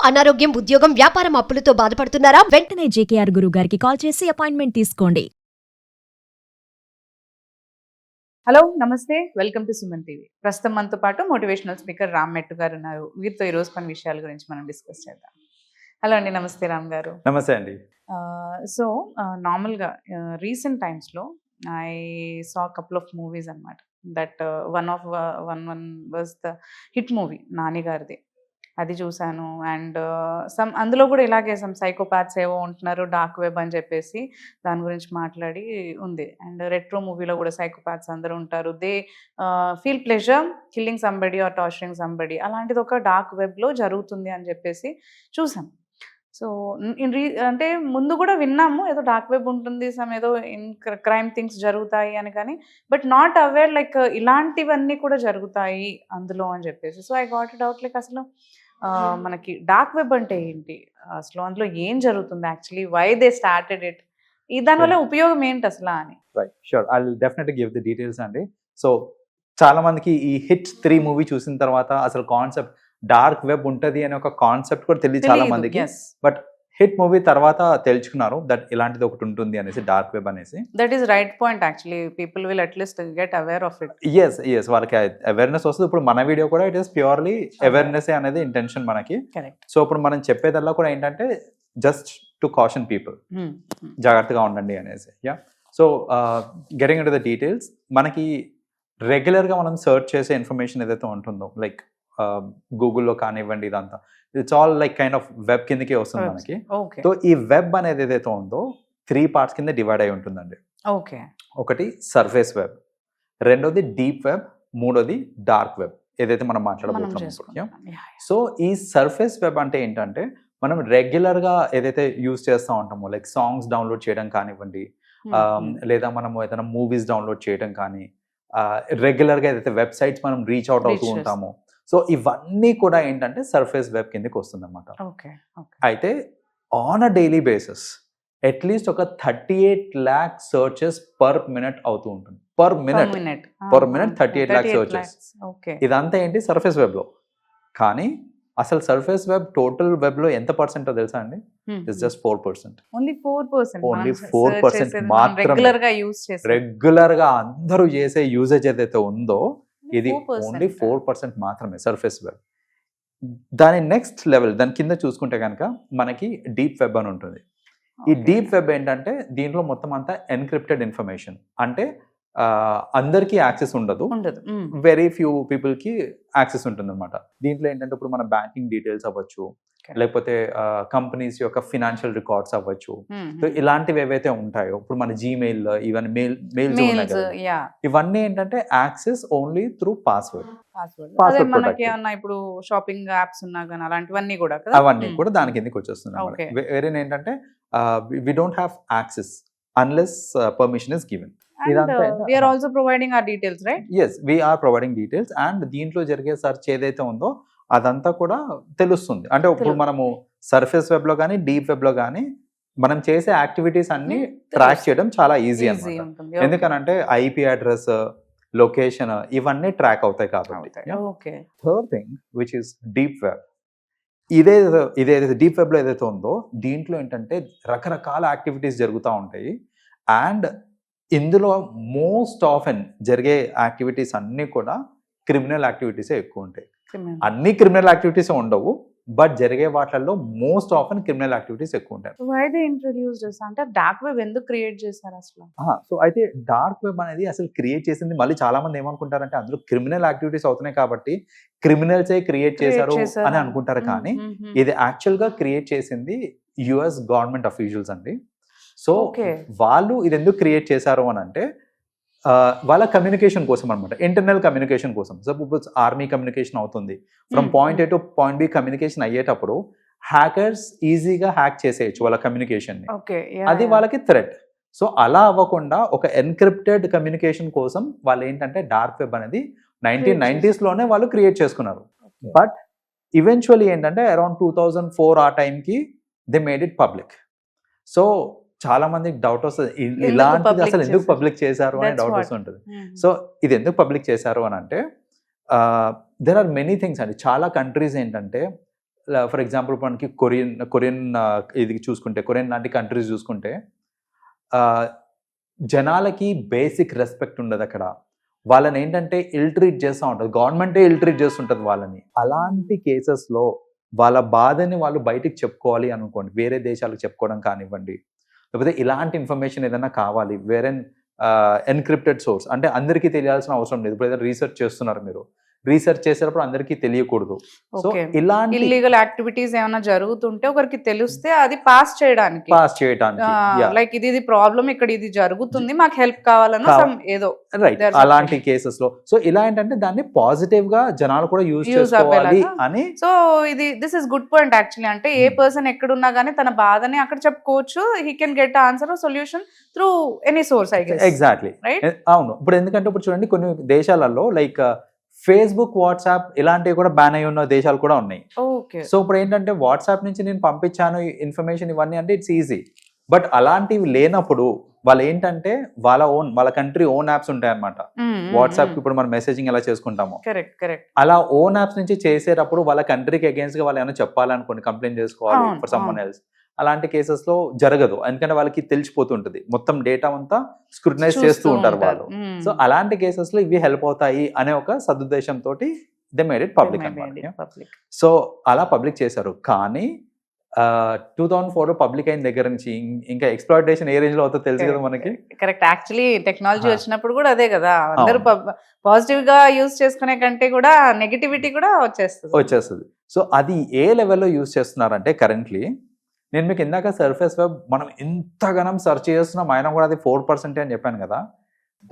అనారోగ్యం, ఉద్యోగం, వ్యాపారం అప్పులతో బాధపడుతున్నారా? వెంటనే జేకేఆర్ గురువు గారికి కాల్ చేసి అపాయింట్మెంట్ తీసుకోండి. హలో నమస్తే, వెల్కమ్ టు సుమన్ టీవీ. ప్రస్తుతం మనతో పాటు మోటివేషనల్ స్పీకర్ రామ్ మెట్టు గారు ఉన్నారు. వీరితో ఈ రోజు కొన్ని విషయాల గురించి మనం డిస్కస్ చేద్దాం. హలో అండి, నమస్తే రామ్ గారు. నమస్తే అండి. సో నార్మల్గా రీసెంట్ టైమ్స్లో I saw couple of movies అనమాట. That one was the hit movie Nani గారిది. అది చూశాను. అండ్ అందులో కూడా ఇలాగే సైకోపాత్స్ ఏవో ఉంటున్నారు, డార్క్ వెబ్ అని చెప్పేసి దాని గురించి మాట్లాడి ఉంది. అండ్ రెట్రో మూవీలో కూడా సైకోపాత్స్ అందరూ ఉంటారు. They feel pleasure killing somebody or torturing somebody. అలాంటిది ఒక డార్క్ వెబ్లో జరుగుతుంది అని చెప్పేసి చూసాం. సో అంటే ముందు కూడా విన్నాము, ఏదో డార్క్ వెబ్ ఉంటుంది, ఏదో క్రైమ్ థింగ్స్ జరుగుతాయి అని, కానీ బట్ నాట్ అవేర్ లైక్ ఇలాంటివన్నీ కూడా జరుగుతాయి అందులో అని చెప్పేసి. So I got it out, like అసలు మనకి డార్క్ వెబ్ అంటే ఏంటి, అసలు అందులో ఏం జరుగుతుంది, actually why they started it, దానివల్ల ఉపయోగం ఏంటి అసలు అని. Right, sure, I will definitely give the details అండి. సో చాలా మందికి ఈ హిట్ 3 మూవీ చూసిన తర్వాత అసలు కాన్సెప్ట్ డార్క్ వెబ్ ఉంటుంది అనే ఒక కాన్సెప్ట్ కూడా తెలియదు చాలా మందికి. బట్ హిట్ మూవీ తర్వాత తెలుసుకున్నారు దట్ ఇలాంటిది ఒకటి ఉంటుంది అనేసి, డార్క్ వెబ్ అనేసి. That is right point, actually people will at least get aware of it. Yes వాళ్ళకి అవేర్నెస్ వస్తుంది. ఇప్పుడు మన వీడియో కూడా ఇట్ ఈస్ ప్యూర్లీ అవేర్నెస్ అనేది ఇంటెన్షన్ మనకి. కరెక్ట్. సో ఇప్పుడు మనం చెప్పేదల్లా కూడా ఏంటంటే జస్ట్ టు కాషన్ పీపుల్, జాగ్రత్తగా ఉండండి అనేసి. Yeah, so getting in to the details, మనకి రెగ్యులర్గా మనం సర్చ్ చేసే ఇన్ఫర్మేషన్ ఏదైతే ఉంటుందో, లైక్ గూగుల్లో కానివ్వండి, ఇదంతా it's all like kind of web కిందకి వస్తుంది మనకి. సో ఈ వెబ్ అనేది ఏదైతే ఉందో 3 పార్ట్స్ కింద డివైడ్ అయి ఉంటుందండి. ఓకే. ఒకటి సర్ఫేస్ వెబ్, రెండోది డీప్ వెబ్, మూడోది డార్క్ వెబ్ ఏదైతే మనం మాట్లాడబోతున్నాం. సో ఈ సర్ఫేస్ వెబ్ అంటే ఏంటంటే మనం రెగ్యులర్గా ఏదైతే యూజ్ చేస్తూ ఉంటామో, లైక్ సాంగ్స్ డౌన్లోడ్ చేయడం కానివ్వండి, లేదా మనము ఏదైనా మూవీస్ డౌన్లోడ్ చేయడం కానీ, రెగ్యులర్గా ఏదైతే వెబ్సైట్స్ మనం రీచ్ అవుట్ అవుతూ ఉంటామో, సో ఇవన్నీ కూడా ఏంటంటే సర్ఫేస్ వెబ్ కిందకి వస్తుంది అనమాట. అయితే on a daily basis at least ఒక 38 lakh సర్చెస్ పర్ మినిట్ అవుతూ ఉంటుంది. Per minute 38 lakh searches. ఇదంతా ఏంటి సర్ఫేస్ వెబ్ లో. కానీ అసలు సర్ఫేస్ వెబ్ టోటల్ వెబ్ లో ఎంత పర్సెంట్ తెలుసా అండి? It's just 4%. ఓన్లీ 4% మాత్రమే రెగ్యులర్ గా అందరూ చేసే యూజేజ్ ఏదైతే ఉందో ఇది ఓన్లీ 4% మాత్రమే సర్ఫేస్ వెబ్. దాని నెక్స్ట్ లెవెల్, దాని కింద చూసుకుంటే కనుక మనకి డీప్ వెబ్ అని ఉంటుంది. ఈ డీప్ వెబ్ ఏంటంటే దీంట్లో మొత్తం అంతా ఎన్క్రిప్టెడ్ ఇన్ఫర్మేషన్, అంటే అందరికీ యాక్సెస్ ఉండదు, వెరీ ఫ్యూ పీపుల్ కి యాక్సెస్ ఉంటుంది అనమాట. దీంట్లో ఏంటంటే ఇప్పుడు మన బ్యాంకింగ్ డీటెయిల్స్ అవ్వచ్చు, లేకపోతే కంపెనీస్ యొక్క ఫినాన్షియల్ రికార్డ్స్ అవ్వచ్చు, ఇలాంటివి ఏవైతే ఉంటాయో, ఇప్పుడు మన జీమెయిల్, ఇవన్నీ మెయిల్స్ ఇవన్నీ ఏంటంటే యాక్సెస్ ఓన్లీ త్రూ పాస్వర్డ్. ఇప్పుడు షాపింగ్ యాప్స్ ఉన్నా కానీ అలాంటివన్నీ కూడా అవన్నీ కూడా దాని కిందకి వచ్చేస్తుంది. వేరే ఏంటంటే we don't have access unless permission is given. we are also providing our details, right? Yes, we are providing details, and దీంట్లో జరిగే సెర్చ్ ఏదైతే ఉందో అదంతా కూడా తెలుస్తుంది. అంటే ఇప్పుడు మనము సర్ఫేస్ వెబ్ లో కానీ డీప్ వెబ్ లో కానీ మనం చేసే యాక్టివిటీస్ అన్ని ట్రాక్ చేయడం చాలా ఈజీ అన్నమాట. ఎందుకనంటే ఐపీ అడ్రస్, లొకేషన్ ఇవన్నీ ట్రాక్ అవుతాయి కాబట్టి. Third thing which is deep web. ఇదేదైతే డీప్ వెబ్ లో ఏదైతే ఉందో దీంట్లో ఏంటంటే రకరకాల యాక్టివిటీస్ జరుగుతూ ఉంటాయి. అండ్ ఇందులో మోస్ట్ ఆఫెన్ జరిగే యాక్టివిటీస్ అన్నీ కూడా క్రిమినల్ యాక్టివిటీసే ఎక్కువ ఉంటాయి. అన్ని క్రిమినల్ యాక్టివిటీస్ ఉండవు, బట్ జరిగే వాటిల్లో మోస్ట్ ఆఫెన్ క్రిమినల్ యాక్టివిటీస్ ఎక్కువ ఉంటాయి. అంటే డార్క్ వెబ్ ఎందుకు క్రియేట్ చేశారు అసలు? సో అయితే డార్క్ వెబ్ అనేది అసలు క్రియేట్ చేసింది, మళ్ళీ చాలా మంది ఏమనుకుంటారంటే అందులో క్రిమినల్ యాక్టివిటీస్ అవుతున్నాయి కాబట్టి క్రిమినల్సే క్రియేట్ చేశారు అని అనుకుంటారు. కానీ ఇది యాక్చువల్ గా క్రియేట్ చేసింది యుఎస్ గవర్నమెంట్ అఫీషియల్స్ అండి. సో వాళ్ళు ఇది ఎందుకు క్రియేట్ చేశారు అని అంటే వాళ్ళ కమ్యూనికేషన్ కోసం అనమాట, ఇంటర్నల్ కమ్యూనికేషన్ కోసం. సపోజ్ ఆర్మీ కమ్యూనికేషన్ అవుతుంది, from point A to point B communication అయ్యేటప్పుడు హ్యాకర్స్ ఈజీగా హ్యాక్ చేసేయచ్చు వాళ్ళ కమ్యూనికేషన్ ని, అది వాళ్ళకి థ్రెట్. సో అలా అవ్వకుండా ఒక ఎన్క్రిప్టెడ్ కమ్యూనికేషన్ కోసం వాళ్ళు ఏంటంటే డార్క్ వెబ్ అనేది 1990s లోనే వాళ్ళు క్రియేట్ చేసుకున్నారు. బట్ ఈవెన్చువల్లీ ఏంటంటే అరౌండ్ 2004 ఆ టైంకి they made it public. So చాలా మందికి డౌట్ వస్తుంది, ఇలాంటిది అసలు ఎందుకు పబ్లిక్ చేశారు అని డౌట్ వస్తుంటుంది. సో ఇది ఎందుకు పబ్లిక్ చేశారు అని అంటే దెర్ ఆర్ మెనీ థింగ్స్ అండి. చాలా కంట్రీస్ ఏంటంటే ఫర్ ఎగ్జాంపుల్ మనకి కొరియన్ ఇది చూసుకుంటే, కొరియన్ లాంటి కంట్రీస్ చూసుకుంటే జనాలకి బేసిక్ రెస్పెక్ట్ ఉండదు అక్కడ. వాళ్ళని ఏంటంటే ఇల్ ట్రీట్ చేస్తూ ఉంటుంది, గవర్నమెంటే ఇల్ ట్రీట్ చేస్తుంటుంది వాళ్ళని. అలాంటి కేసెస్లో వాళ్ళ బాధని వాళ్ళు బయటికి చెప్పుకోవాలి అనుకోండి, వేరే దేశాలకు చెప్పుకోవడం కానివ్వండి, లేకపోతే ఇలాంటి ఇన్ఫర్మేషన్ ఏదైనా కావాలి, వేరే ఎన్క్రిప్టెడ్ సోర్స్ అంటే అందరికీ తెలియాల్సిన అవసరం లేదు. ఇప్పుడు ఏదైనా రీసెర్చ్ చేస్తున్నారు, మీరు రీసెర్చ్ చేసేటప్పుడు అందరికీ తెలియకూడదు. సో ఇలాంటి ఇల్లీగల్ యాక్టివిటీస్ ఏమైనా జరుగుతుంటే ఒకరికి తెలిస్తే అది పాస్ చేయడానికి లైక్ ఇది ప్రాబ్లం, ఇక్కడ ఇది జరుగుతుంది, మాకు హెల్ప్ కావాలన్నా ఏదో రైట్. అలాంటి కేసెస్ లో సో ఇలా ఏంటంటే దాన్ని పాజిటివ్ గా జనాలు కూడా యూజ్ చేసుకోవాలి అని. So this is good point actually. అంటే ఏ పర్సన్ ఎక్కడున్నా గానీ తన బాధని అక్కడ చెప్పుకోవచ్చు. He can get answer solution through any source, I guess. Exactly, అవును. ఇప్పుడు ఎందుకంటే ఇప్పుడు చూడండి, కొన్ని దేశాలలో లైక్ ఫేస్బుక్, వాట్సాప్ ఇలాంటివి కూడా బ్యాన్ అయి ఉన్న దేశాలు కూడా ఉన్నాయి. సో ఇప్పుడు ఏంటంటే వాట్సాప్ నుంచి నేను పంపించాను ఇన్ఫర్మేషన్ ఇవన్నీ అంటే ఇట్స్ ఈజీ. బట్ అలాంటివి లేనప్పుడు వాళ్ళు ఏంటంటే వాళ్ళ కంట్రీ ఓన్ యాప్స్ ఉంటాయి అనమాట. వాట్సాప్ ఇప్పుడు మనం మెసేజింగ్ ఎలా చేసుకుంటామో అలా ఓన్ యాప్స్ నుంచి చేసేటప్పుడు వాళ్ళ కంట్రీకి అగేన్స్ట్ గా వాళ్ళు ఏమైనా చెప్పాలనుకోండి, కంప్లైంట్ చేసుకోవాలి ఫర్ సమ్మన్ ఎల్స్, అలాంటి కేసెస్ లో జరగదు. ఎందుకంటే వాళ్ళకి తెలిసిపోతుంటది, మొత్తం డేటా అంతా స్క్రూటనైజ్ చేస్తూ ఉంటారు వాళ్ళు. సో అలాంటి కేసెస్ లో ఇవి హెల్ప్ అవుతాయి అనే ఒక సదుద్దేశంతో దే మేడ్ ఇట్ పబ్లిక్ అన్నమాట. సో అలా పబ్లిక్ చేశారు. కానీ 2004 పబ్లిక్ అయిన దగ్గర నుంచి ఇంకా ఎక్స్‌ప్లాయిటేషన్ ఏ రేంజ్ లో అవుతుందో తెలుసు కదా మనకి. కరెక్ట్. యాక్చువల్లీ టెక్నాలజీ వచ్చినప్పుడు కూడా అదే కదా, అందరూ పాజిటివ్ గా యూజ్ చేసుకునే కంటే కూడా నెగటివిటీ కూడా వచ్చేస్తుంది. సో అది ఏ లెవెల్లో యూజ్ చేస్తున్నారంటే కరెంట్లీ, నేను మీకు ఇందాక సర్ఫేస్ వెబ్ మనం ఎంతగానం సెర్చ్ చేస్తున్నాం అయినా కూడా అది 4% అని చెప్పాను కదా.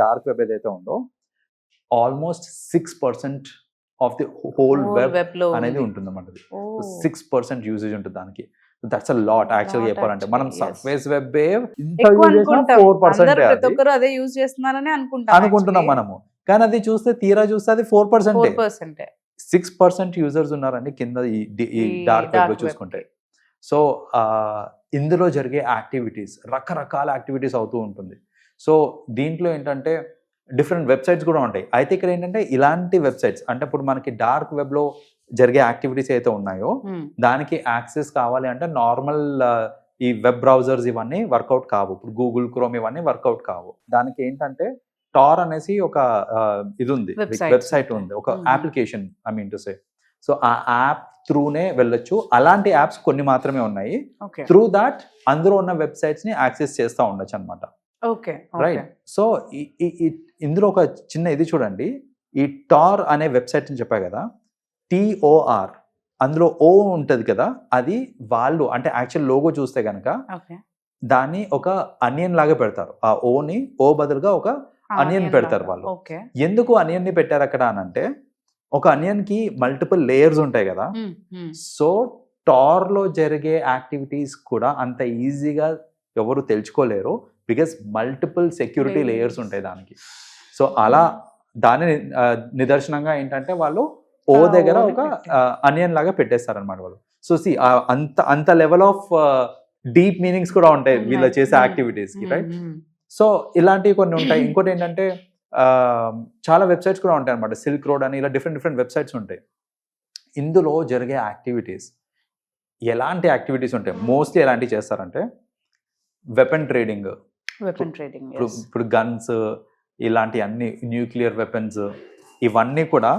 డార్క్ వెబ్ ఏదైతే ఉందో almost 6% of the whole web అనేది ఉంటుంది అన్నమాట. 6% యూసేజ్ ఉంటుంది దానికి. దట్స్ అ లాట్ యాక్చువల్గా చెప్పాలంటే. మనం సర్ఫేస్ వెబ్ 4% అదే యూజ్ చేస్తున్నారని అనుకుంటున్నాం మనము, కానీ అది తీరా చూస్తే అది 4%. 6% యూజర్స్ ఉన్నారండి కింద ఈ డార్క్ వెబ్ లో చూసుకుంటే. సో ఇందులో జరిగే యాక్టివిటీస్, రకరకాల యాక్టివిటీస్ అవుతూ ఉంటుంది. సో దీంట్లో ఏంటంటే డిఫరెంట్ వెబ్సైట్స్ కూడా ఉంటాయి. అయితే ఇక్కడ ఏంటంటే ఇలాంటి వెబ్సైట్స్ అంటే ఇప్పుడు మనకి డార్క్ వెబ్ లో జరిగే యాక్టివిటీస్ అయితే ఉన్నాయో దానికి యాక్సెస్ కావాలి అంటే నార్మల్ ఈ వెబ్ బ్రౌజర్స్ ఇవన్నీ వర్కౌట్ కావు. ఇప్పుడు గూగుల్ క్రోమ్ ఇవన్నీ వర్కౌట్ కావు. దానికి ఏంటంటే టార్ అనేసి ఒక ఇది ఉంది, వెబ్సైట్ ఉంది, ఒక application I mean to say. So ఆ యాప్ త్రూనే వెళ్ళొచ్చు. అలాంటి యాప్స్ కొన్ని మాత్రమే ఉన్నాయి. త్రూ దాట్ అందులో ఉన్న వెబ్సైట్స్ ని యాక్సెస్ చేస్తూ ఉండొచ్చు అనమాట. రైట్. సో ఇందులో ఒక చిన్న ఇది చూడండి, ఈ టార్ అనే వెబ్సైట్ అని చెప్పా కదా, TOR, అందులో ఓ ఉంటది కదా, అది వాళ్ళు అంటే యాక్చువల్ లోగో చూస్తే కనుక దాన్ని ఒక అనియన్ లాగా పెడతారు. ఆ ఓని ఓ బదులుగా ఒక అనియన్ పెడతారు వాళ్ళు. ఎందుకు అనియన్ ని పెట్టారు అక్కడ అని అంటే, ఒక అనియన్ కి మల్టిపుల్ లేయర్స్ ఉంటాయి కదా. సో టార్ లో జరిగే యాక్టివిటీస్ కూడా అంత ఈజీగా ఎవరు తెలుసుకోలేరు, బికాస్ మల్టిపుల్ సెక్యూరిటీ లేయర్స్ ఉంటాయి దానికి. సో అలా దాని నిదర్శనంగా ఏంటంటే వాళ్ళు ఓ దగ్గర ఒక అనియన్ లాగా పెట్టేస్తారు అనమాట వాళ్ళు. సో అంత లెవెల్ ఆఫ్ డీప్ మీనింగ్స్ కూడా ఉంటాయి వీళ్ళు చేసే యాక్టివిటీస్ కి, రైట్. సో ఇలాంటివి కొన్ని ఉంటాయి. ఇంకోటి ఏంటంటే చాలా వెబ్సైట్స్ కూడా ఉంటాయి అనమాట, సిల్క్ రోడ్ అని, ఇలా డిఫరెంట్ వెబ్సైట్స్ ఉంటాయి. ఇందులో జరిగే యాక్టివిటీస్ ఎలాంటి యాక్టివిటీస్ ఉంటాయి, మోస్ట్లీ ఎలాంటివి చేస్తారంటే వెపన్ ట్రేడింగ్. ఇప్పుడు గన్స్ ఇలాంటి అన్ని న్యూక్లియర్ వెపన్స్ ఇవన్నీ కూడా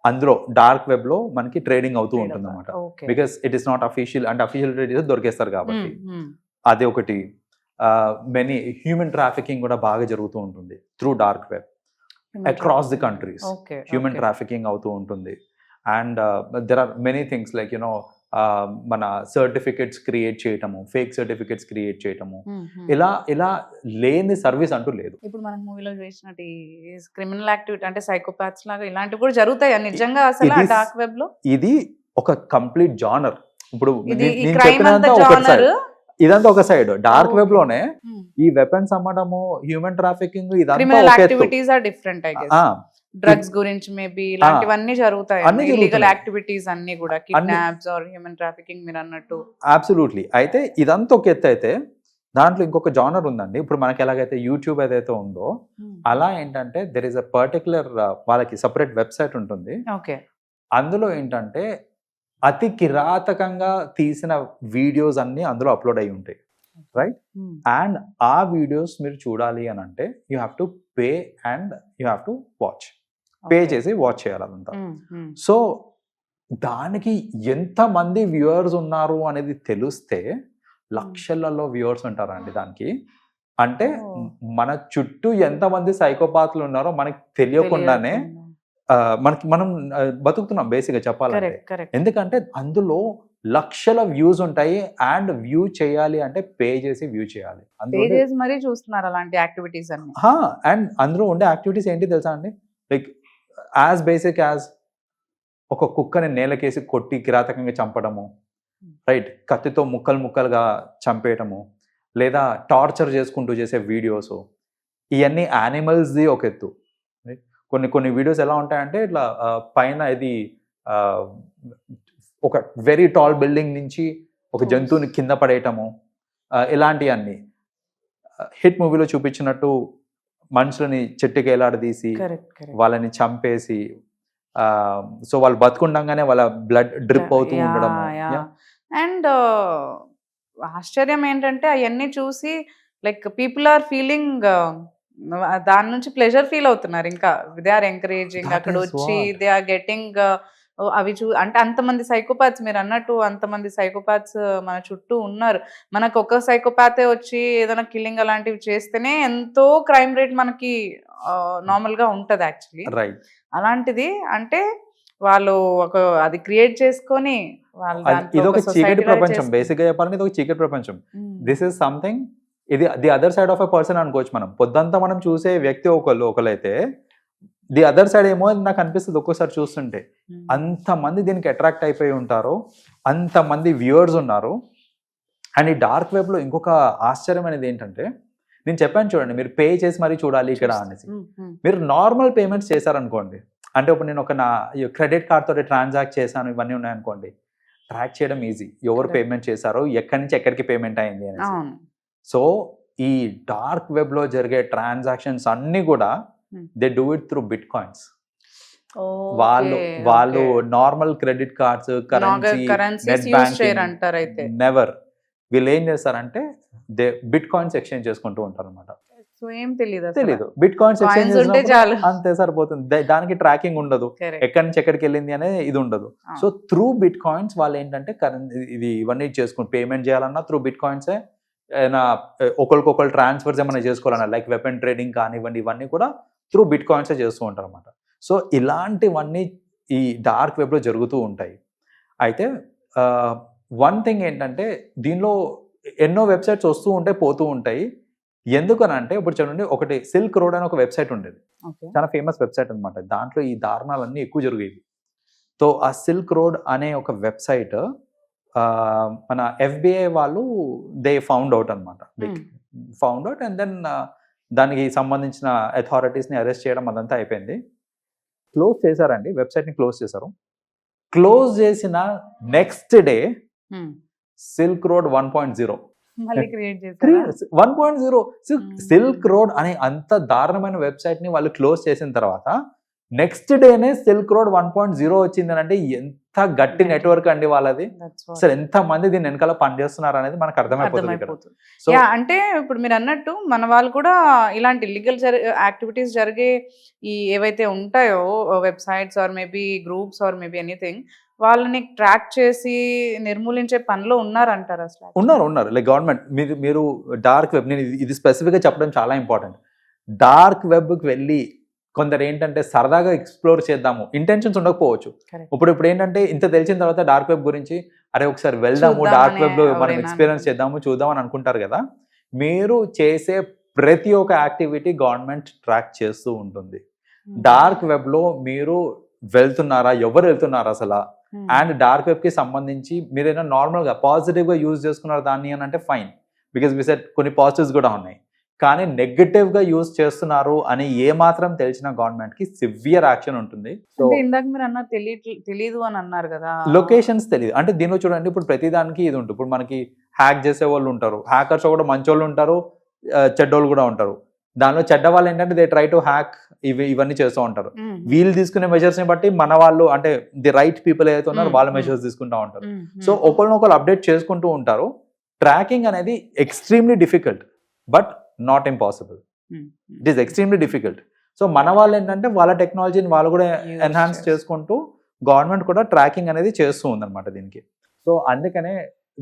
అందులో డార్క్ వెబ్ లో మనకి ట్రేడింగ్ అవుతూ ఉంటుంది అనమాట. Because it is not official, అంటే అఫీషియల్ ట్రేడ్ దొరికేస్తారు కాబట్టి. అది ఒకటి. మెనీ హ్యూమన్ ట్రాఫికింగ్ కూడా బాగా జరుగుతూ ఉంటుంది through dark web across the countries. Human trafficking అవుతూ ఉంటుంది. And there are many things like you know మన సర్టిఫికెట్స్ క్రియేట్ చేయటము, ఫేక్ సర్టిఫికెట్స్ క్రియేట్ చేయటము, ఇలా లేని సర్వీస్ అంటూ లేదు. ఇప్పుడు మనం మూవీలో చూసినట్టు క్రిమినల్ యాక్టివిటీ అంటే సైకోపాత్స్ లాగా ఇలాంటివి కూడా జరుగుతాయి నిజంగా అసలు డార్క్ వెబ్ లో. ఇది ఒక కంప్లీట్ జానర్. ఇప్పుడు నేను చెప్పినంత ఒక సైడ్, ఇదంతా ఒక సైడ్. డార్క్ వెబ్ లోనే ఈ వెపన్స్ అమ్మడము, హ్యూమన్ ట్రాఫికింగ్, ఇదంతా activities are different. I guess drugs గురించి మేబీ ఇలాంటివన్నీ జరుగుతాయి, ఇల్లీగల్ యాక్టివిటీస్ అన్ని కూడా, కిడ్నాప్స్ ఆర్ హ్యూమన్ ట్రాఫికింగ్ మీరు అన్నట్టు. అబ్సల్యూట్లీ. అయితే ఇదంతా ఒక ఎత్తు అయితే దాంట్లో ఇంకొక జానర్ ఉందండి. ఇప్పుడు మనకి ఎలాగైతే యూట్యూబ్ ఏదైతే ఉందో అలా ఏంటంటే దెర్ ఇస్ అ పర్టికులర్ వాళ్ళకి సపరేట్ వెబ్సైట్ ఉంటుంది. అందులో ఏంటంటే అతి కిరాతకంగా తీసిన వీడియోస్ అన్ని అందులో అప్లోడ్ అయి ఉంటాయి. రైట్? అండ్ ఆ వీడియోస్ మీరు చూడాలి అని అంటే you have to pay and you have to watch. Pay చేసి వాచ్ చేయాలి అదంతా. సో దానికి ఎంతమంది వ్యూవర్స్ ఉన్నారు అనేది తెలిస్తే లక్షలలో వ్యూవర్స్ ఉంటారండి దానికి. అంటే మన చుట్టూ ఎంతమంది సైకోపాత్లు ఉన్నారో మనకి తెలియకుండానే మనం బతుకుతున్నాం బేసిక్గా చెప్పాలంటే. ఎందుకంటే అందులో లక్షల వ్యూస్ ఉంటాయి అండ్ వ్యూ చేయాలి అంటే పే చేసి వ్యూ చేయాలి. మరీ చూస్తున్నారు అలాంటి యాక్టివిటీస్ అన్ని. అండ్ అందులో ఉండే యాక్టివిటీస్ ఏంటి తెలుసా అండి? లైక్ యాజ్ బేసిక్ యాజ్ ఒక కుక్కని నేలకేసి కొట్టి కిరాతకంగా చంపడము, రైట్, కత్తితో ముక్కలు ముక్కలుగా చంపేయటము, లేదా టార్చర్ చేసుకుంటూ చేసే వీడియోస్, ఇవన్నీ యానిమల్స్ది ఒక ఎత్తు. కొన్ని వీడియోస్ ఎలా ఉంటాయంటే ఇట్లా పైన ఇది ఒక వెరీ టాల్ బిల్డింగ్ నుంచి ఒక జంతువుని కింద పడేయటము, ఇలాంటివన్నీ. హిట్ మూవీలో చూపించినట్టు మనుషులని చెట్టుకి ఏలాడదీసి వాళ్ళని చంపేసి సో వాళ్ళు బతుకుండగానే వాళ్ళ బ్లడ్ డ్రిప్ అవుతూ ఉండడం. అండ్ ఆశ్చర్యం ఏంటంటే అవన్నీ చూసి లైక్ పీపుల్ ఆర్ ఫీలింగ్ దాని నుంచి ప్లెజర్ ఫీల్ అవుతున్నారు. ఇంకా దే ఆర్ ఎంకరేజింగ్ అక్కడ వచ్చి దే ఆర్ గెటింగ్ అవి అంటే అంతమంది సైకోపాత్స్, మీరు అన్నట్టు అంతమంది సైకోపాత్స్ మన చుట్టూ ఉన్నారు. మనకు ఒక సైకోపాతే వచ్చి ఏదైనా కిల్లింగ్ అలాంటివి చేస్తేనే ఎంతో క్రైమ్ రేట్ మనకి నార్మల్ గా ఉంటది యాక్చువల్లీ. రైట్. అలాంటిది అంటే వాళ్ళు ఒక అది క్రియేట్ చేసుకొని ఇది ఒక చీకటి ప్రపంచం. బేసిక్ గా చెప్పాలంటే ఇది ఒక చీకటి ప్రపంచం. దిస్ ఇస్ సంథింగ్, ఇది the other side of a person అనుకోవచ్చు. మనం పొద్దంతా మనం చూసే వ్యక్తి ఒకరైతే ది అదర్ సైడ్ ఏమో నాకు అనిపిస్తుంది ఒక్కోసారి చూస్తుంటే. అంతమంది దీనికి అట్రాక్ట్ అయిపోయి ఉంటారు, అంతమంది వ్యూవర్స్ ఉన్నారు. అండ్ ఈ డార్క్ వెబ్ లో ఇంకొక ఆశ్చర్యం అనేది ఏంటంటే, నేను చెప్పాను చూడండి, మీరు పే చేసి మరీ చూడాలి ఇక్కడ అనేసి. మీరు నార్మల్ పేమెంట్స్ చేశారనుకోండి, అంటే ఇప్పుడు నేను నా క్రెడిట్ కార్డ్ తోటి ట్రాన్సాక్ట్ చేశాను, ఇవన్నీ ఉన్నాయనుకోండి, ట్రాక్ చేయడం ఈజీ. ఎవరు పేమెంట్ చేశారో, ఎక్కడి నుంచి ఎక్కడికి పేమెంట్ అయింది అనేసి. సో ఈ డార్క్ వెబ్ లో జరిగే ట్రాన్సాక్షన్స్ అన్ని కూడా they do it through bitcoins. వాళ్ళు normal credit cards, currency, net banking never. వీళ్ళు ఏం చేస్తారంటే దే బిట్ కాయిన్స్ ఎక్స్చేంజ్ చేసుకుంటూ ఉంటారు అనమాట. తెలీదు. బిట్ కాయిన్స్ ఎక్స్చేంజ్ అంతే సరిపోతుంది. దానికి ట్రాకింగ్ ఉండదు, ఎక్కడి నుంచి ఎక్కడికి వెళ్ళింది అనేది ఇది ఉండదు. సో త్రూ బిట్ కాయిన్స్ వాళ్ళు ఏంటంటే ఇది ఇవన్నీ చేసుకుని పేమెంట్ చేయాలన్నా త్రూ బిట్ కాయిన్సే. ఏదైనా ఒకరికొకరు ట్రాన్స్ఫర్స్ ఏమైనా చేసుకోవాలన్నా లైక్ వెపన్ ట్రేడింగ్ కానివ్వండి, ఇవన్నీ కూడా త్రూ బిట్ కాయిన్సే చేస్తూ ఉంటారు అనమాట. సో ఇలాంటివన్నీ ఈ డార్క్ వెబ్లో జరుగుతూ ఉంటాయి. అయితే వన్ థింగ్ ఏంటంటే దీనిలో ఎన్నో వెబ్సైట్స్ వస్తూ ఉంటాయి, పోతూ ఉంటాయి. ఎందుకనంటే ఇప్పుడు చూడండి, ఒకటి సిల్క్ రోడ్ అని ఒక వెబ్సైట్ ఉండేది, చాలా ఫేమస్ వెబ్సైట్ అనమాట. దాంట్లో ఈ దారుణాలన్నీ ఎక్కువ జరిగేవి. సో ఆ సిల్క్ రోడ్ అనే ఒక వెబ్సైట్ మన FBI వాళ్ళు దే ఫౌండ్ అవుట్ అనమాట. ఫౌండ్ అవుట్ అండ్ దెన్ దానికి సంబంధించిన అథారిటీస్ని అరెస్ట్ చేయడం అదంతా అయిపోయింది. క్లోజ్ చేశారండి, వెబ్సైట్ని క్లోజ్ చేశారు. క్లోజ్ చేసిన next day silk road 1.0 1.0 silk road అనే అంత దారుణమైన వెబ్సైట్ ని వాళ్ళు క్లోజ్ చేసిన తర్వాత నెక్స్ట్ డేనే సిల్క్ రోడ్ 1.0 వచ్చింది అని అంటే ఎంత గట్టి నెట్వర్క్ అండి వాళ్ళది. అసలు ఎంత మంది దీని వెనకాల పనిచేస్తున్నారు అనేది మనకు అర్థమైపోతుంది. సో అంటే ఇప్పుడు మీరు అన్నట్టు మన వాళ్ళు కూడా ఇలాంటి ఇల్లీగల్ యాక్టివిటీస్ జరిగే ఈ ఏవైతే ఉంటాయో websites or maybe groups or maybe anything, వాళ్ళని ట్రాక్ చేసి నిర్మూలించే పనిలో ఉన్నారంటారు. అసలు ఉన్నారు లైక్ గవర్నమెంట్. మీరు డార్క్ వెబ్, నేను ఇది స్పెసిఫిక్గా చెప్పడం చాలా ఇంపార్టెంట్. డార్క్ వెబ్కి వెళ్ళి కొందరు ఏంటంటే సరదాగా ఎక్స్ప్లోర్ చేద్దాము, ఇంటెన్షన్స్ ఉండకపోవచ్చు. ఇప్పుడు ఏంటంటే ఇంత తెలిసిన తర్వాత డార్క్ వెబ్ గురించి అరే ఒకసారి వెళ్దాము, డార్క్ వెబ్ లో మనం ఎక్స్పీరియన్స్ చేద్దాము, చూద్దాం అని అనుకుంటారు కదా. మీరు చేసే ప్రతి ఒక్క యాక్టివిటీ గవర్నమెంట్ ట్రాక్ చేస్తూ ఉంటుంది. డార్క్ వెబ్ లో మీరు వెళ్తున్నారా, ఎవరు వెళ్తున్నారు అసలు, అండ్ డార్క్ వెబ్ కి సంబంధించి మీరైనా నార్మల్ గా పాజిటివ్ గా యూజ్ చేసుకున్నారు దాన్ని అని అంటే ఫైన్, బికాస్ వి సెడ్ కొన్ని పాజిటివ్స్ కూడా ఉన్నాయి. కానీ నెగటివ్ గా యూజ్ చేస్తున్నారు అని ఏ మాత్రం తెలిసిన గవర్నమెంట్ కి సివియర్ యాక్షన్ ఉంటుంది. ఇందాక మీరు అన్నారు తెలీదు అని అన్నారు కదా, లొకేషన్స్ తెలియదు అంటే దీనిలో చూడండి, ఇప్పుడు ప్రతి దానికి ఇది ఉంటుంది. ఇప్పుడు మనకి హ్యాక్ చేసే వాళ్ళు ఉంటారు, హ్యాకర్స్ కూడా మంచి వాళ్ళు ఉంటారు, చెడ్డోళ్ళు కూడా ఉంటారు. దానిలో చెడ్డ వాళ్ళు ఏంటంటే దే ట్రై టు హ్యాక్ ఇవన్నీ చేస్తూ ఉంటారు. వీళ్ళు తీసుకునే మెజర్స్ ని బట్టి మన వాళ్ళు అంటే ది రైట్ పీపుల్ ఏదైతే ఉన్నారో వాళ్ళ మెజర్స్ తీసుకుంటా ఉంటారు. సో ఒకరినొకరు అప్డేట్ చేసుకుంటూ ఉంటారు. ట్రాకింగ్ అనేది extremely difficult but not impossible. It is extremely difficult. So మన వాళ్ళు ఏంటంటే వాళ్ళ టెక్నాలజీని వాళ్ళు కూడా ఎన్హాన్స్ చేసుకుంటూ గవర్నమెంట్ కూడా ట్రాకింగ్ అనేది చేస్తూ ఉందన్నమాట దీనికి. సో అందుకనే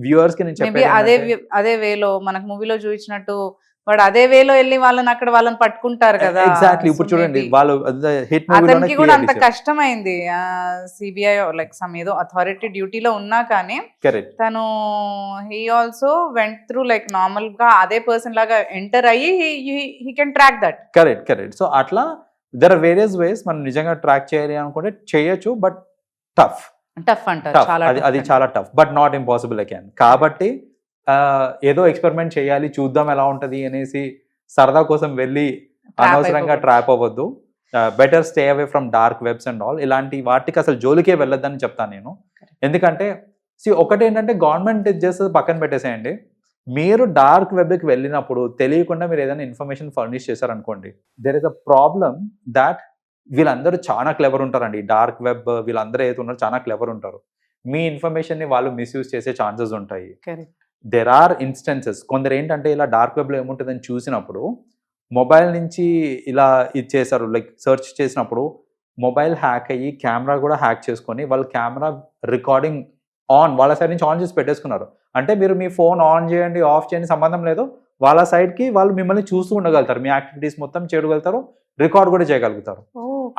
వ్యూవర్స్ కి నేను చెప్పేది అదే వేలో మనకు మూవీలో చూపించినట్టు వాడు అదే వేలో వెళ్ళి వాళ్ళని పట్టుకుంటారు కదా. ఎగ్జాక్ట్లీ. ఇప్పుడు చూడండి వాళ్ళు హిట్ అతనికి కూడా అంత కష్టమైంది. సిబిఐ లైక్ సమ్ ఏదో అథారిటీ డ్యూటీలో ఉన్నా కానీ తను he also went through like normal గా అదే పర్సన్ లాగా ఎంటర్ అయ్యి he can track that. Correct. So అట్లా దర్ ఆర్ వేరియస్ వేస్ మనం నిజంగా ట్రాక్ చేయాలి అనుకుంటే చేయొచ్చు, బట్ టఫ్ అంటారు. అది చాలా tough but not impossible again. కాబట్టి ఏదో ఎక్స్పెరిమెంట్ చేయాలి చూద్దాం ఎలా ఉంటది అనేసి సరదా కోసం వెళ్ళి అనవసరంగా ట్రాప్ అవ్వద్దు. Better stay away from dark webs and all. ఇలాంటి వాటికి అసలు జోలికే వెళ్ళొద్దని చెప్తాను నేను. ఎందుకంటే ఒకటి ఏంటంటే గవర్నమెంట్ చేస్తే పక్కన పెట్టేసేయండి, మీరు డార్క్ వెబ్కి వెళ్ళినప్పుడు తెలియకుండా మీరు ఏదైనా ఇన్ఫర్మేషన్ ఫర్నిష్ చేశారనుకోండి, there is a problem that వీళ్ళందరూ చాలా క్లెవర్ ఉంటారండి. డార్క్ వెబ్ వీళ్ళందరూ ఏదైతే ఉన్నారో చాలా క్లెవర్ ఉంటారు. మీ ఇన్ఫర్మేషన్ ని వాళ్ళు మిస్యూజ్ చేసే ఛాన్సెస్ ఉంటాయి. There are instances. కొందరు ఏంటంటే ఇలా డార్క్ వెబ్ లో ఏముంటుందని చూసినప్పుడు మొబైల్ నుంచి ఇలా ఇది చేశారు, లైక్ సెర్చ్ చేసినప్పుడు మొబైల్ హ్యాక్ అయ్యి కెమెరా కూడా హ్యాక్ చేసుకొని వాళ్ళ కెమెరా రికార్డింగ్ వాళ్ళ సైడ్ నుంచి ఆన్ చేసి పెట్టేసుకున్నారు. అంటే మీరు మీ ఫోన్ ఆన్ చేయండి ఆఫ్ చేయండి సంబంధం లేదు, వాళ్ళ సైడ్కి వాళ్ళు మిమ్మల్ని చూస్తూ ఉండగలుగుతారు, మీ యాక్టివిటీస్ మొత్తం చేయగలుగుతారు, రికార్డ్ కూడా చేయగలుగుతారు.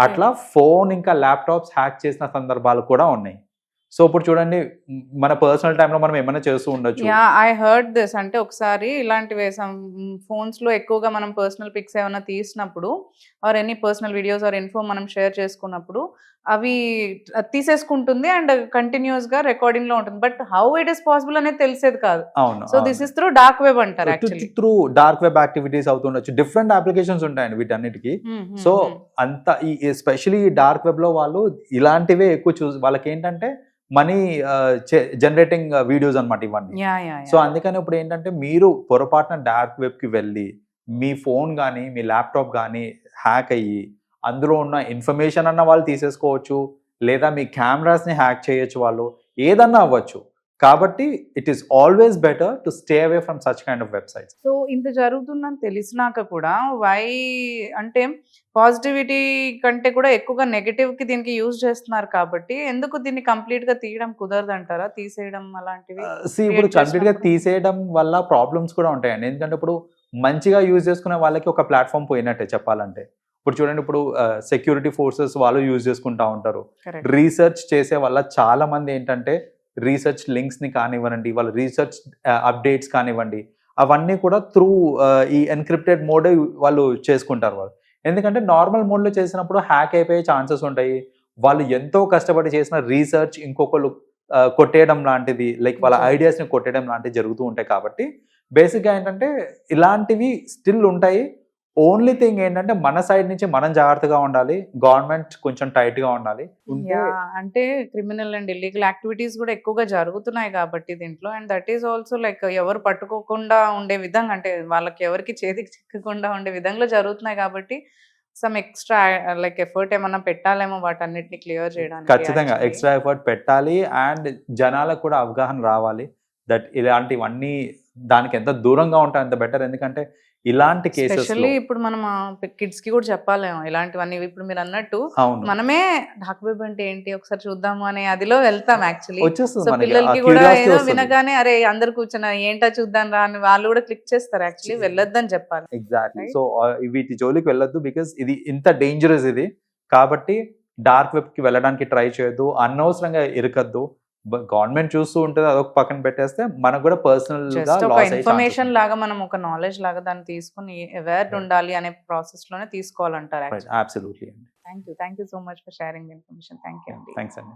అట్లా ఫోన్ ఇంకా ల్యాప్టాప్స్ హ్యాక్ చేసిన సందర్భాలు కూడా ఉన్నాయి. సో ఇప్పుడు చూడండి మన పర్సనల్ టైంలో మనం ఏమైనా చేస్తూ ఉండొచ్చు. I heard this. అంటే ఒకసారి ఇలాంటివి ఫోన్స్ లో ఎక్కువగా మనం పర్సనల్ పిక్స్ ఏమైనా తీసినప్పుడు or any personal videos or info మనం షేర్ చేసుకున్నప్పుడు అవి తీసేసుకుంటుంది అండ్ కంటిన్యూస్ గా రికార్డింగ్ లో ఉంటుంది. But how it is possible అనేది తెలిసేది కాదు. అవును. So this is through dark web అంటారు. Actually through dark web activities అవుతుండొచ్చు. డిఫరెంట్ అప్లికేషన్స్ ఉంటాయండి వీటన్నిటికీ. సో అంత ఎస్పెషలీ డార్క్ వెబ్ లో వాళ్ళు ఇలాంటివే ఎక్కువ వాళ్ళకి ఏంటంటే మనీ జనరేటింగ్ వీడియోస్ అనమాట ఇవన్నీ. సో అందుకని ఇప్పుడు ఏంటంటే మీరు పొరపాటున డార్క్ వెబ్ కి వెళ్ళి మీ ఫోన్ కానీ మీ ల్యాప్టాప్ కానీ హ్యాక్ అయ్యి అందులో ఉన్న ఇన్ఫర్మేషన్ అన్న వాళ్ళు తీసేసుకోవచ్చు, లేదా మీ కెమెరాస్ ని హ్యాక్ చేయొచ్చు, వాళ్ళు ఏదన్నా అవ్వచ్చు. కాబట్టి it is always better to stay away from such kind of websites. So ఇంత జరుగుతుందని తెలిసినాక కూడా వై అంటే పాజిటివిటీ కంటే కూడా ఎక్కువగా నెగటివ్ కి దీనికి యూజ్ చేస్తున్నారు కాబట్టి ఎందుకు దీన్ని కంప్లీట్ గా తీయడం కుదరదు అంటారా? తీసేయడం అలాంటివి ఇప్పుడు కంప్లీట్ గా తీసేయడం వల్ల ప్రాబ్లమ్స్ కూడా ఉంటాయండి. ఎందుకంటే ఇప్పుడు మంచిగా యూజ్ చేసుకునే వాళ్ళకి ఒక ప్లాట్ఫామ్ పోయినట్టే చెప్పాలంటే. ఇప్పుడు చూడండి, ఇప్పుడు సెక్యూరిటీ ఫోర్సెస్ వాళ్ళు యూజ్ చేసుకుంటా ఉంటారు. రీసెర్చ్ చేసే వల్ల చాలా మంది ఏంటంటే రీసెర్చ్ లింక్స్ ని కానివ్వండి, వాళ్ళ రీసెర్చ్ అప్డేట్స్ కానివ్వండి, అవన్నీ కూడా త్రూ ఈ ఎన్క్రిప్టెడ్ మోడ్ వాళ్ళు చేసుకుంటారు వాళ్ళు. ఎందుకంటే నార్మల్ మోడ్ లో చేసినప్పుడు హ్యాక్ అయిపోయే ఛాన్సెస్ ఉంటాయి. వాళ్ళు ఎంతో కష్టపడి చేసిన రీసెర్చ్ ఇంకొకరు కొట్టేయడం లాంటిది, లైక్ వాళ్ళ ఐడియాస్ ని కొట్టేయడం లాంటివి జరుగుతూ ఉంటాయి. కాబట్టి బేసిక్ గా ఏంటంటే ఇలాంటివి స్టిల్ ఉంటాయి. ఓన్లీ థింగ్ ఏంటంటే మన సైడ్ నుంచి మనం జాగ్రత్తగా ఉండాలి, గవర్నమెంట్ కొంచెం టైట్ గా ఉండాలి. అంటే క్రిమినల్ అండ్ ఇల్లీగల్ యాక్టివిటీస్ కూడా ఎక్కువగా జరుగుతున్నాయి కాబట్టి దీంట్లో, and that is also like ఎవరు పట్టుకోకుండా ఉండే విధంగా, అంటే వాళ్ళకి ఎవరికి చేతికి చిక్కకుండా ఉండే విధంగా జరుగుతున్నాయి కాబట్టి సమ్ ఎక్స్ట్రా లైక్ ఎఫర్ట్ ఏమన్నా పెట్టాలేమో వాటన్నిటిని క్లియర్ చేయడానికి. ఖచ్చితంగా ఎక్స్ట్రా ఎఫర్ట్ పెట్టాలి అండ్ జనాలకు కూడా అవగాహన రావాలి దట్ ఇలాంటివన్నీ దానికి ఎంత దూరంగా ఉంటాయి అంత బెటర్. ఎందుకంటే ఇలాంటి కేసెస్ స్పెషల్లీ ఇప్పుడు మనం కిడ్స్ కి కూడా చెప్పాలేమో ఇలాంటివన్నీ. ఇప్పుడు మీరు అన్నట్టు మనమే డార్క్ వెబ్ అంటే ఏంటి ఒకసారి చూద్దాము అనే అదిలో వెళ్తాం యాక్చువల్లీ. సో పిల్లలకి కూడా ఏదో వినగానే అరే అందరు కూర్చున్నా ఏంటో చూద్దాం రా అని వాళ్ళు కూడా క్లిక్ చేస్తారు. యాక్చువల్లీ వెళ్ళొద్దని చెప్పాలి. ఎగ్జాక్ట్లీ. సో వీటి జోలికి వెళ్ళొద్దు, బికాస్ ఇది ఇంత డేంజరస్ ఇది. కాబట్టి డార్క్ వెబ్ కి వెళ్ళడానికి ట్రై చేయొద్దు, అనవసరంగా ఇరకద్దు. గవర్నమెంట్ చూస్తూ ఉంటుంది, అదొక పక్కన పెట్టేస్తే మనకు కూడా పర్సనల్ గా ఇన్ఫర్మేషన్ లాగా మనం ఒక నాలెడ్జ్ లాగా దాన్ని తీసుకుని అవేర్ ఉండాలి అనే ప్రాసెస్ లోనే తీసుకోవాలంటారు. Absolutely. Thank you so much for sharing the information. Thank you. Thanks అండి.